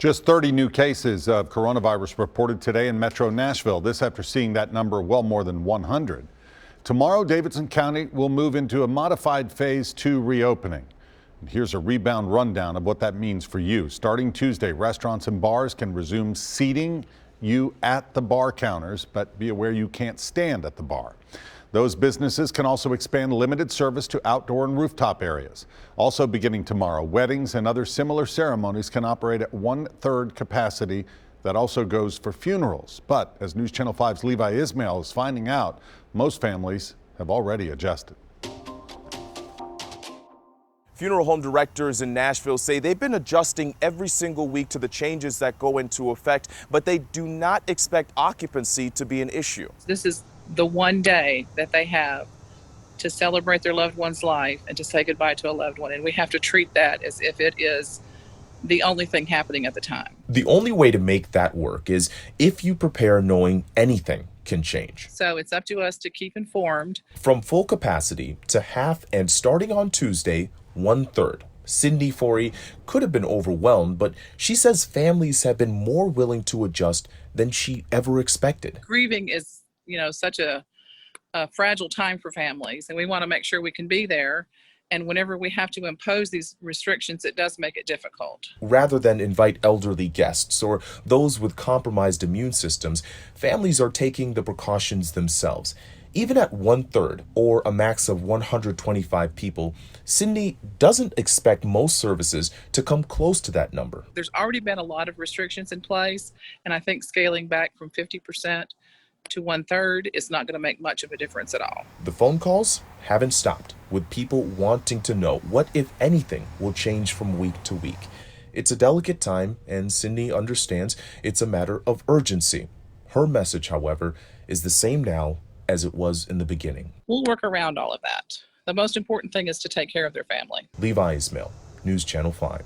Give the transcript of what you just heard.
Just 30 new cases of coronavirus reported today in Metro Nashville. This after seeing that number well more than 100. Tomorrow, Davidson County will move into a modified phase 2 reopening. And here's a rebound rundown of what that means for you. Starting Tuesday, restaurants and bars can resume seating you at the bar counters, but be aware you can't stand at the bar. Those businesses can also expand limited service to outdoor and rooftop areas. Also beginning tomorrow, weddings and other similar ceremonies can operate at 1/3 capacity. That also goes for funerals. But as News Channel 5's Levi Ismail is finding out, most families have already adjusted. Funeral home directors in Nashville say they've been adjusting every single week to the changes that go into effect, but they do not expect occupancy to be an issue. This is the one day that they have to celebrate their loved one's life and to say goodbye to a loved one. And we have to treat that as if it is the only thing happening at the time. The only way to make that work is if you prepare knowing anything can change. So it's up to us to keep informed. From full capacity to half and starting on Tuesday, 1/3. Cindy Forey could have been overwhelmed, but she says families have been more willing to adjust than she ever expected. Grieving is, such a fragile time for families, and we want to make sure we can be there. And whenever we have to impose these restrictions, it does make it difficult. Rather than invite elderly guests or those with compromised immune systems, families are taking the precautions themselves. Even at 1/3 or a max of 125 people, Cindy doesn't expect most services to come close to that number. There's already been a lot of restrictions in place, and I think scaling back from 50% to 1/3 is not going to make much of a difference at all. The phone calls haven't stopped, with people wanting to know what, if anything, will change from week to week. It's a delicate time, and Cindy understands it's a matter of urgency. Her message, however, is the same now as it was in the beginning. We'll work around all of that. The most important thing is to take care of their family. Levi Ismail, News Channel 5.